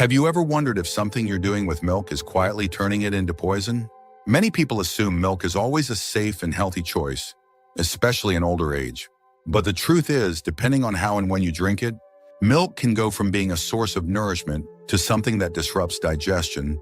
Have you ever wondered if something you're doing with milk is quietly turning it into poison? Many people assume milk is always a safe and healthy choice, especially in older age. But the truth is, depending on how and when you drink it, milk can go from being a source of nourishment to something that disrupts digestion,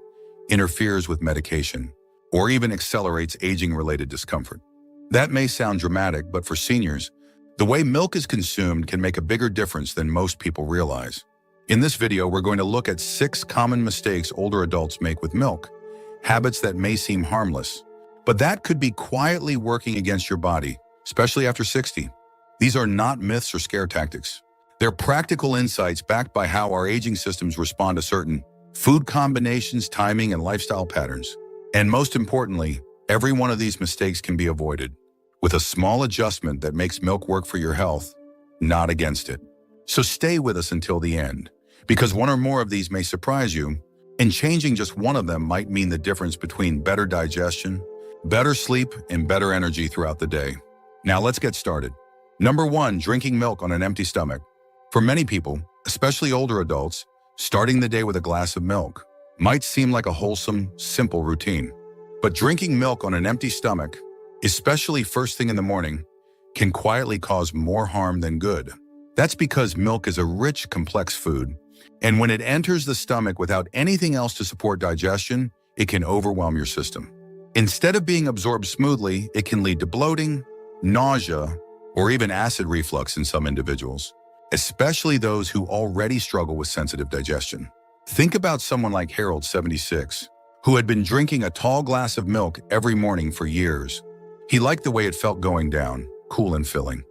interferes with medication, or even accelerates aging-related discomfort. That may sound dramatic, but for seniors, the way milk is consumed can make a bigger difference than most people realize. In this video, we're going to look at 6 common mistakes older adults make with milk, habits that may seem harmless, but that could be quietly working against your body, especially after 60. These are not myths or scare tactics. They're practical insights backed by how our aging systems respond to certain food combinations, timing, and lifestyle patterns. And most importantly, every one of these mistakes can be avoided with a small adjustment that makes milk work for your health, not against it. So stay with us until the end, because one or more of these may surprise you, and changing just one of them might mean the difference between better digestion, better sleep, and better energy throughout the day. Now let's get started. Number 1, drinking milk on an empty stomach. For many people, especially older adults, starting the day with a glass of milk might seem like a wholesome, simple routine. But drinking milk on an empty stomach, especially first thing in the morning, can quietly cause more harm than good. That's because milk is a rich, complex food, and when it enters the stomach without anything else to support digestion, it can overwhelm your system. Instead of being absorbed smoothly, it can lead to bloating, nausea, or even acid reflux in some individuals, especially those who already struggle with sensitive digestion. Think about someone like Harold, 76, who had been drinking a tall glass of milk every morning for years. He liked the way it felt going down, cool and filling.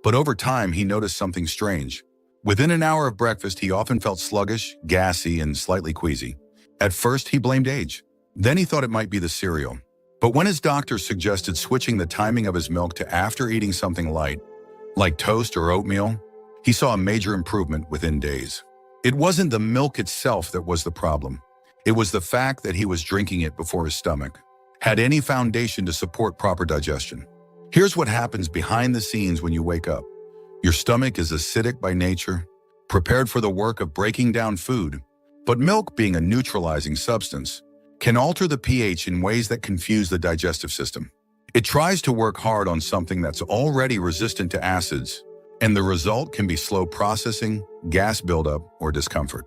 But over time, he noticed something strange. Within an hour of breakfast, he often felt sluggish, gassy, and slightly queasy. At first, he blamed age. Then he thought it might be the cereal. But when his doctor suggested switching the timing of his milk to after eating something light, like toast or oatmeal, he saw a major improvement within days. It wasn't the milk itself that was the problem. It was the fact that he was drinking it before his stomach had any foundation to support proper digestion. Here's what happens behind the scenes when you wake up. Your stomach is acidic by nature, prepared for the work of breaking down food. But milk, being a neutralizing substance, can alter the pH in ways that confuse the digestive system. It tries to work hard on something that's already resistant to acids, and the result can be slow processing, gas buildup, or discomfort.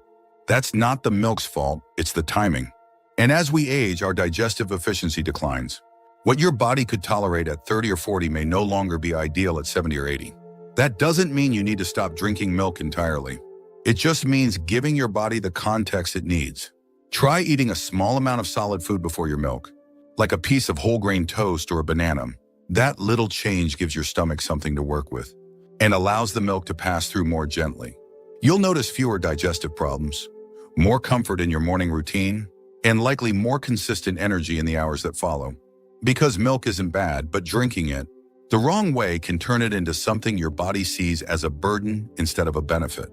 That's not the milk's fault, it's the timing. And as we age, our digestive efficiency declines. What your body could tolerate at 30 or 40 may no longer be ideal at 70 or 80. That doesn't mean you need to stop drinking milk entirely. It just means giving your body the context it needs. Try eating a small amount of solid food before your milk, like a piece of whole grain toast or a banana. That little change gives your stomach something to work with and allows the milk to pass through more gently. You'll notice fewer digestive problems, more comfort in your morning routine, and likely more consistent energy in the hours that follow. Because milk isn't bad, but drinking it the wrong way can turn it into something your body sees as a burden instead of a benefit.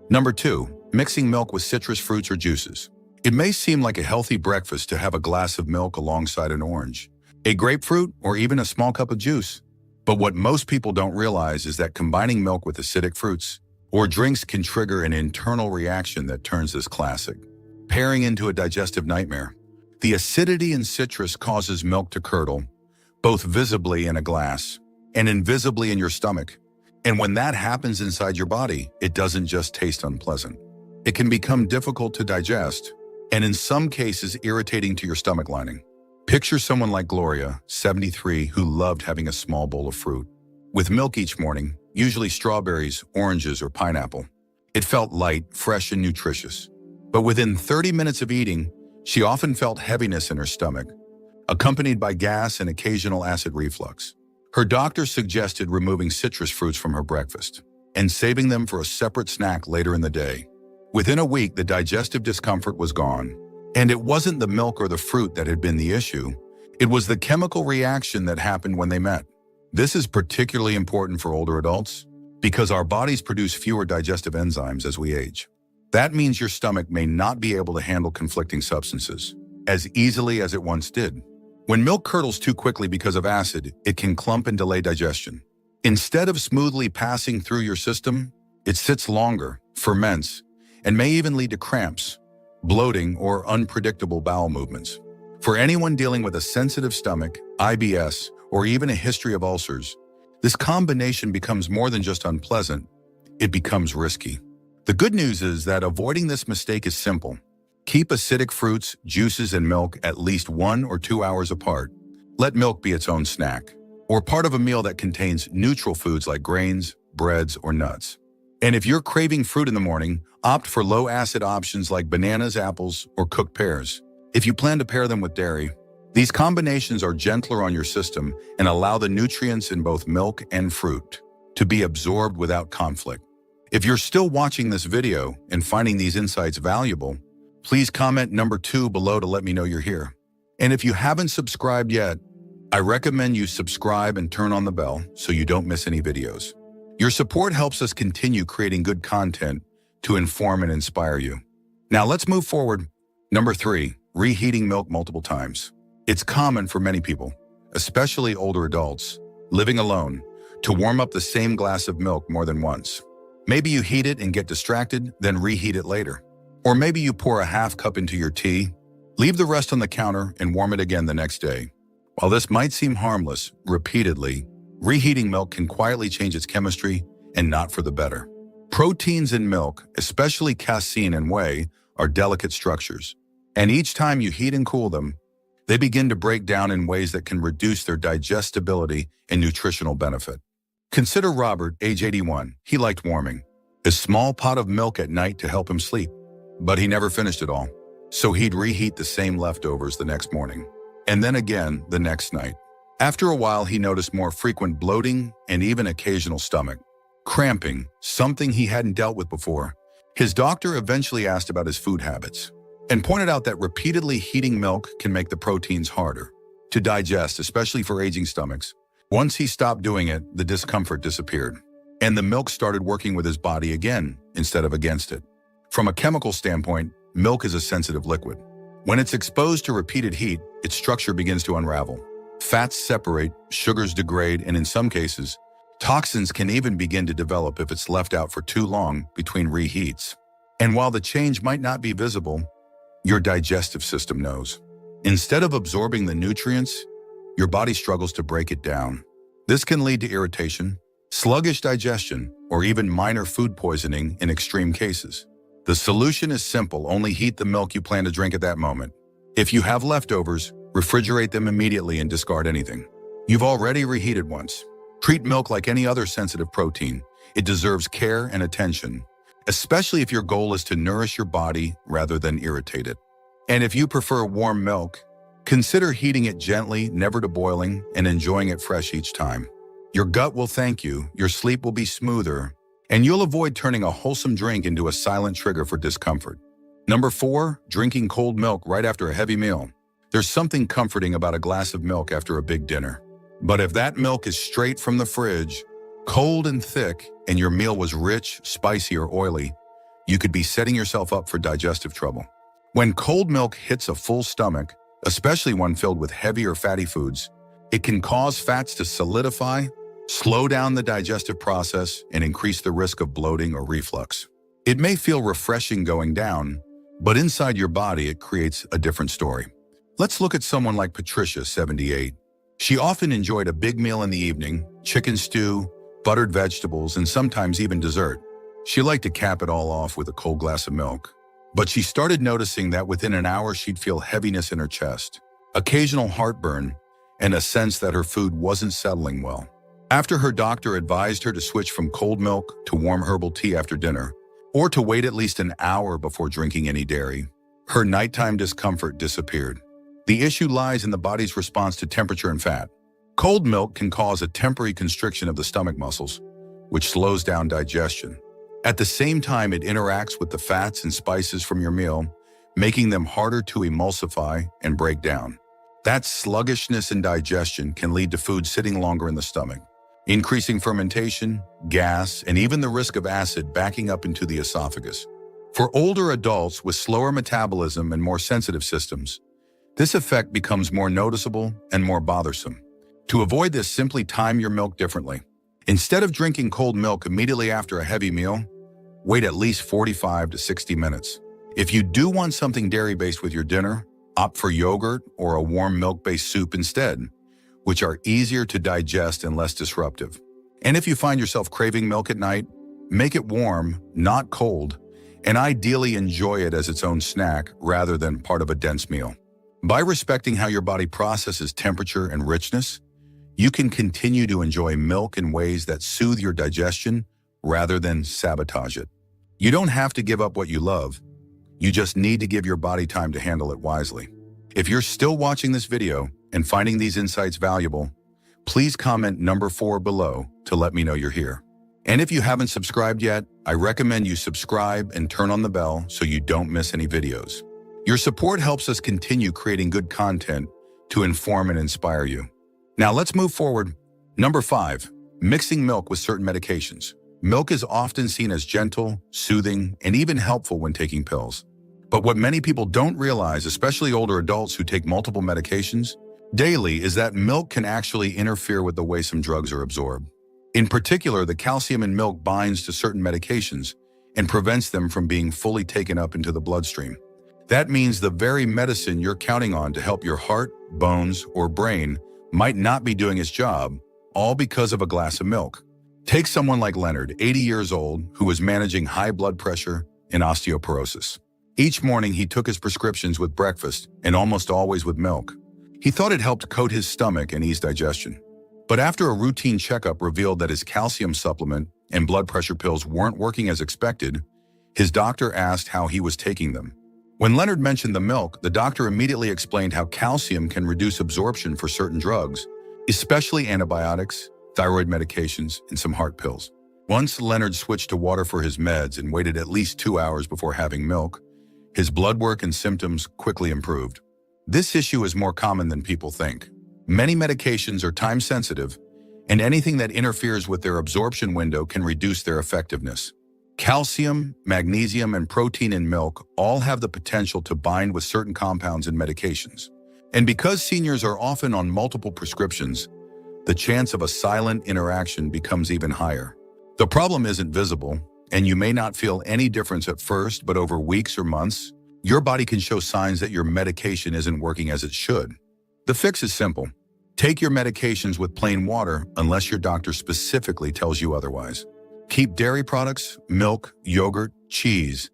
Number 2, mixing milk with citrus fruits or juices. It may seem like a healthy breakfast to have a glass of milk alongside an orange, a grapefruit, or even a small cup of juice. But what most people don't realize is that combining milk with acidic fruits or drinks can trigger an internal reaction that turns this classic pairing into a digestive nightmare. The acidity in citrus causes milk to curdle, both visibly in a glass and invisibly in your stomach. And when that happens inside your body, it doesn't just taste unpleasant. It can become difficult to digest, and in some cases irritating to your stomach lining. Picture someone like Gloria, 73, who loved having a small bowl of fruit with milk each morning, usually strawberries, oranges, or pineapple. It felt light, fresh, and nutritious. But within 30 minutes of eating, she often felt heaviness in her stomach, accompanied by gas and occasional acid reflux. Her doctor suggested removing citrus fruits from her breakfast and saving them for a separate snack later in the day. Within a week, the digestive discomfort was gone, and it wasn't the milk or the fruit that had been the issue. It was the chemical reaction that happened when they met. This is particularly important for older adults because our bodies produce fewer digestive enzymes as we age. That means your stomach may not be able to handle conflicting substances as easily as it once did. When milk curdles too quickly because of acid, it can clump and delay digestion. Instead of smoothly passing through your system, it sits longer, ferments, and may even lead to cramps, bloating, or unpredictable bowel movements. For anyone dealing with a sensitive stomach, IBS, or even a history of ulcers, this combination becomes more than just unpleasant, it becomes risky. The good news is that avoiding this mistake is simple. Keep acidic fruits, juices, and milk at least 1 or 2 hours apart. Let milk be its own snack, or part of a meal that contains neutral foods like grains, breads, or nuts. And if you're craving fruit in the morning, opt for low-acid options like bananas, apples, or cooked pears. If you plan to pair them with dairy, these combinations are gentler on your system and allow the nutrients in both milk and fruit to be absorbed without conflict. If you're still watching this video and finding these insights valuable, please comment number 2 below to let me know you're here. And if you haven't subscribed yet, I recommend you subscribe and turn on the bell so you don't miss any videos. Your support helps us continue creating good content to inform and inspire you. Now let's move forward. Number 3, reheating milk multiple times. It's common for many people, especially older adults, living alone, to warm up the same glass of milk more than once. Maybe you heat it and get distracted, then reheat it later. Or maybe you pour a half cup into your tea, leave the rest on the counter, and warm it again the next day. While this might seem harmless, repeatedly, reheating milk can quietly change its chemistry, and not for the better. Proteins in milk, especially casein and whey, are delicate structures. And each time you heat and cool them, they begin to break down in ways that can reduce their digestibility and nutritional benefit. Consider Robert, age 81. He liked warming a small pot of milk at night to help him sleep, but he never finished it all. So he'd reheat the same leftovers the next morning, and then again the next night. After a while, he noticed more frequent bloating and even occasional stomach cramping, something he hadn't dealt with before. His doctor eventually asked about his food habits and pointed out that repeatedly heating milk can make the proteins harder to digest, especially for aging stomachs. Once he stopped doing it, the discomfort disappeared, and the milk started working with his body again instead of against it. From a chemical standpoint, milk is a sensitive liquid. When it's exposed to repeated heat, its structure begins to unravel. Fats separate, sugars degrade, and in some cases, toxins can even begin to develop if it's left out for too long between reheats. And while the change might not be visible, your digestive system knows. Instead of absorbing the nutrients, your body struggles to break it down. This can lead to irritation, sluggish digestion, or even minor food poisoning in extreme cases. The solution is simple: only heat the milk you plan to drink at that moment. If you have leftovers, refrigerate them immediately and discard anything you've already reheated once. Treat milk like any other sensitive protein. It deserves care and attention, especially if your goal is to nourish your body rather than irritate it. And if you prefer warm milk, consider heating it gently, never to boiling, and enjoying it fresh each time. Your gut will thank you, your sleep will be smoother, and you'll avoid turning a wholesome drink into a silent trigger for discomfort. Number 4, drinking cold milk right after a heavy meal. There's something comforting about a glass of milk after a big dinner. But if that milk is straight from the fridge, cold and thick, and your meal was rich, spicy, or oily, you could be setting yourself up for digestive trouble. When cold milk hits a full stomach, especially one filled with heavy or fatty foods, it can cause fats to solidify, slow down the digestive process, and increase the risk of bloating or reflux. It may feel refreshing going down, but inside your body it creates a different story. Let's look at someone like Patricia, 78. She often enjoyed a big meal in the evening, chicken stew, buttered vegetables, and sometimes even dessert. She liked to cap it all off with a cold glass of milk. But she started noticing that within an hour she'd feel heaviness in her chest, occasional heartburn, and a sense that her food wasn't settling well. After her doctor advised her to switch from cold milk to warm herbal tea after dinner, or to wait at least an hour before drinking any dairy, her nighttime discomfort disappeared. The issue lies in the body's response to temperature and fat. Cold milk can cause a temporary constriction of the stomach muscles, which slows down digestion. At the same time, it interacts with the fats and spices from your meal, making them harder to emulsify and break down. That sluggishness in digestion can lead to food sitting longer in the stomach, increasing fermentation, gas, and even the risk of acid backing up into the esophagus. For older adults with slower metabolism and more sensitive systems, this effect becomes more noticeable and more bothersome. To avoid this, simply time your milk differently. Instead of drinking cold milk immediately after a heavy meal, wait at least 45 to 60 minutes. If you do want something dairy-based with your dinner, opt for yogurt or a warm milk-based soup instead, which are easier to digest and less disruptive. And if you find yourself craving milk at night, make it warm, not cold, and ideally enjoy it as its own snack rather than part of a dense meal. By respecting how your body processes temperature and richness, you can continue to enjoy milk in ways that soothe your digestion rather than sabotage it. You don't have to give up what you love. You just need to give your body time to handle it wisely. If you're still watching this video and finding these insights valuable, please comment number 4 below to let me know you're here. And if you haven't subscribed yet, I recommend you subscribe and turn on the bell so you don't miss any videos. Your support helps us continue creating good content to inform and inspire you. Now let's move forward. Number 5, mixing milk with certain medications. Milk is often seen as gentle, soothing, and even helpful when taking pills. But what many people don't realize, especially older adults who take multiple medications daily, is that milk can actually interfere with the way some drugs are absorbed. In particular, the calcium in milk binds to certain medications and prevents them from being fully taken up into the bloodstream. That means the very medicine you're counting on to help your heart, bones, or brain might not be doing its job, all because of a glass of milk. Take someone like Leonard, 80 years old, who was managing high blood pressure and osteoporosis. Each morning he took his prescriptions with breakfast and almost always with milk. He thought it helped coat his stomach and ease digestion. But after a routine checkup revealed that his calcium supplement and blood pressure pills weren't working as expected, his doctor asked how he was taking them. When Leonard mentioned the milk, the doctor immediately explained how calcium can reduce absorption for certain drugs, especially antibiotics, thyroid medications, and some heart pills. Once Leonard switched to water for his meds and waited at least 2 hours before having milk, his blood work and symptoms quickly improved. This issue is more common than people think. Many medications are time-sensitive, and anything that interferes with their absorption window can reduce their effectiveness. Calcium, magnesium, and protein in milk all have the potential to bind with certain compounds in medications. And because seniors are often on multiple prescriptions, the chance of a silent interaction becomes even higher. The problem isn't visible, and you may not feel any difference at first, but over weeks or months, your body can show signs that your medication isn't working as it should. The fix is simple. Take your medications with plain water unless your doctor specifically tells you otherwise. Keep dairy products, milk, yogurt, cheese,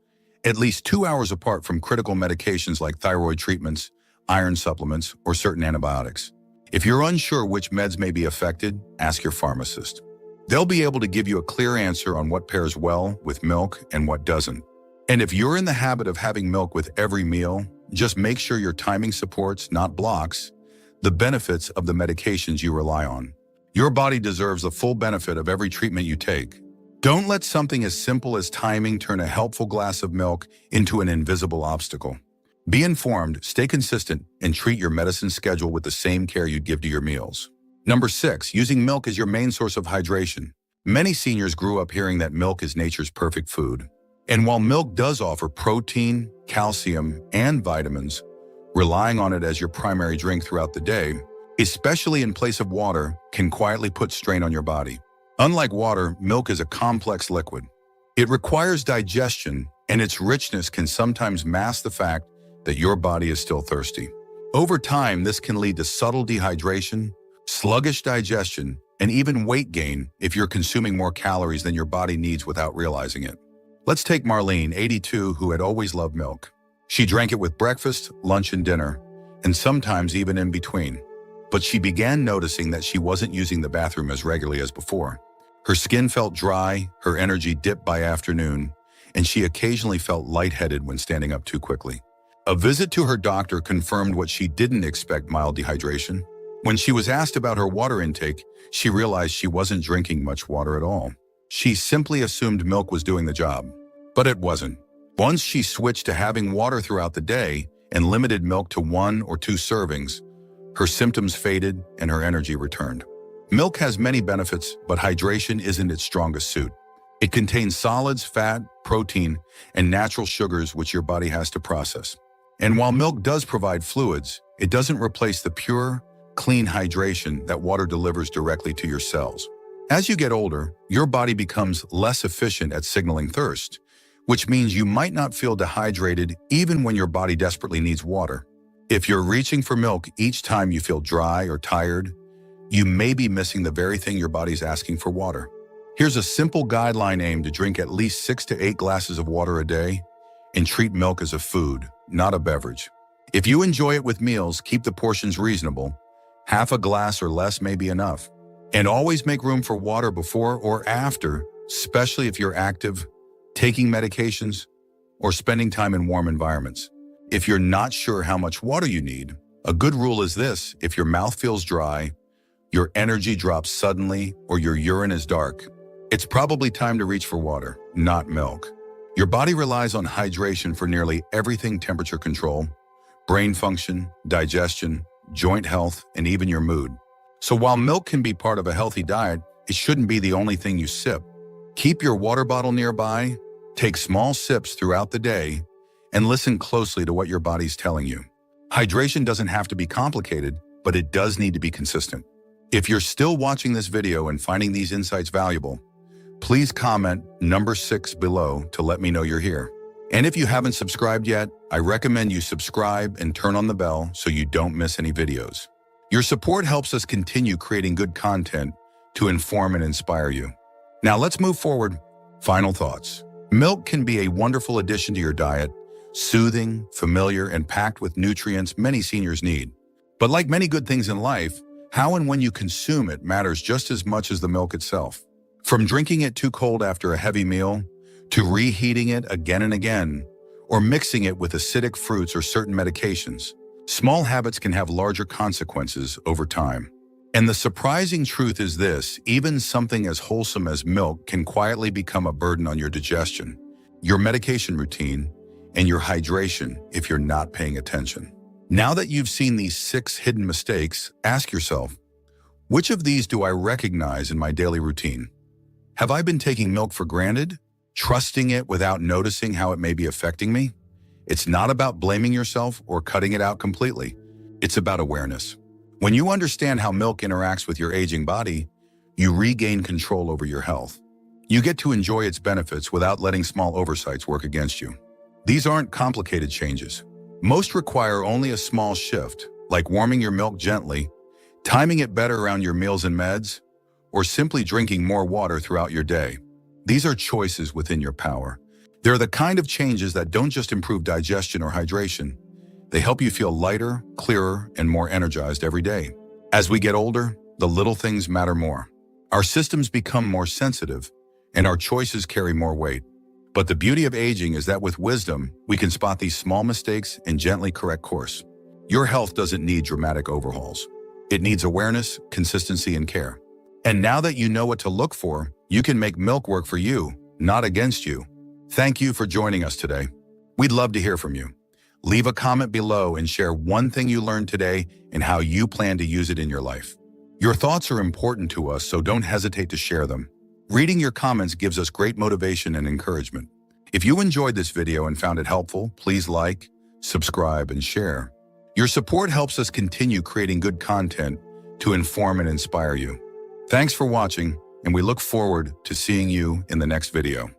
at least 2 hours apart from critical medications like thyroid treatments, iron supplements, or certain antibiotics. If you're unsure which meds may be affected, ask your pharmacist. They'll be able to give you a clear answer on what pairs well with milk and what doesn't. And if you're in the habit of having milk with every meal, just make sure your timing supports, not blocks, the benefits of the medications you rely on. Your body deserves the full benefit of every treatment you take. Don't let something as simple as timing turn a helpful glass of milk into an invisible obstacle. Be informed, stay consistent, and treat your medicine schedule with the same care you'd give to your meals. Number 6, using milk as your main source of hydration. Many seniors grew up hearing that milk is nature's perfect food. And while milk does offer protein, calcium, and vitamins, relying on it as your primary drink throughout the day, especially in place of water, can quietly put strain on your body. Unlike water, milk is a complex liquid. It requires digestion, and its richness can sometimes mask the fact that your body is still thirsty. Over time, this can lead to subtle dehydration, sluggish digestion, and even weight gain if you're consuming more calories than your body needs without realizing it. Let's take Marlene, 82, who had always loved milk. She drank it with breakfast, lunch, and dinner, and sometimes even in between. But she began noticing that she wasn't using the bathroom as regularly as before. Her skin felt dry, her energy dipped by afternoon, and she occasionally felt lightheaded when standing up too quickly. A visit to her doctor confirmed what she didn't expect: mild dehydration. When she was asked about her water intake, she realized she wasn't drinking much water at all. She simply assumed milk was doing the job, but it wasn't. Once she switched to having water throughout the day and limited milk to 1 or 2 servings, her symptoms faded and her energy returned. Milk has many benefits, but hydration isn't its strongest suit. It contains solids, fat, protein, and natural sugars which your body has to process. And while milk does provide fluids, it doesn't replace the pure, clean hydration that water delivers directly to your cells. As you get older, your body becomes less efficient at signaling thirst, which means you might not feel dehydrated even when your body desperately needs water. If you're reaching for milk each time you feel dry or tired, you may be missing the very thing your body's asking for: water. Here's a simple guideline: aim to drink at least 6 to 8 glasses of water a day and treat milk as a food, not a beverage. If you enjoy it with meals, keep the portions reasonable. Half a glass or less may be enough. And always make room for water before or after, especially if you're active, taking medications, or spending time in warm environments. If you're not sure how much water you need, a good rule is this: if your mouth feels dry, your energy drops suddenly, or your urine is dark, it's probably time to reach for water, not milk. Your body relies on hydration for nearly everything: temperature control, brain function, digestion, joint health, and even your mood. So while milk can be part of a healthy diet, it shouldn't be the only thing you sip. Keep your water bottle nearby, take small sips throughout the day, and listen closely to what your body's telling you. Hydration doesn't have to be complicated, but it does need to be consistent. If you're still watching this video and finding these insights valuable, please comment number 6 below to let me know you're here. And if you haven't subscribed yet, I recommend you subscribe and turn on the bell so you don't miss any videos. Your support helps us continue creating good content to inform and inspire you. Now let's move forward. Final thoughts. Milk can be a wonderful addition to your diet, soothing, familiar, and packed with nutrients many seniors need. But like many good things in life, how and when you consume it matters just as much as the milk itself. From drinking it too cold after a heavy meal, to reheating it again and again, or mixing it with acidic fruits or certain medications, small habits can have larger consequences over time. And the surprising truth is this: even something as wholesome as milk can quietly become a burden on your digestion, your medication routine, and your hydration if you're not paying attention. Now that you've seen these 6 hidden mistakes, ask yourself, which of these do I recognize in my daily routine? Have I been taking milk for granted, trusting it without noticing how it may be affecting me? It's not about blaming yourself or cutting it out completely. It's about awareness. When you understand how milk interacts with your aging body, you regain control over your health. You get to enjoy its benefits without letting small oversights work against you. These aren't complicated changes. Most require only a small shift, like warming your milk gently, timing it better around your meals and meds, or simply drinking more water throughout your day. These are choices within your power. They're the kind of changes that don't just improve digestion or hydration. They help you feel lighter, clearer, and more energized every day. As we get older, the little things matter more. Our systems become more sensitive, and our choices carry more weight. But the beauty of aging is that with wisdom, we can spot these small mistakes and gently correct course. Your health doesn't need dramatic overhauls. It needs awareness, consistency, and care. And now that you know what to look for, you can make milk work for you, not against you. Thank you for joining us today. We'd love to hear from you. Leave a comment below and share one thing you learned today and how you plan to use it in your life. Your thoughts are important to us, so don't hesitate to share them. Reading your comments gives us great motivation and encouragement. If you enjoyed this video and found it helpful, please like, subscribe, and share. Your support helps us continue creating good content to inform and inspire you. Thanks for watching, and we look forward to seeing you in the next video.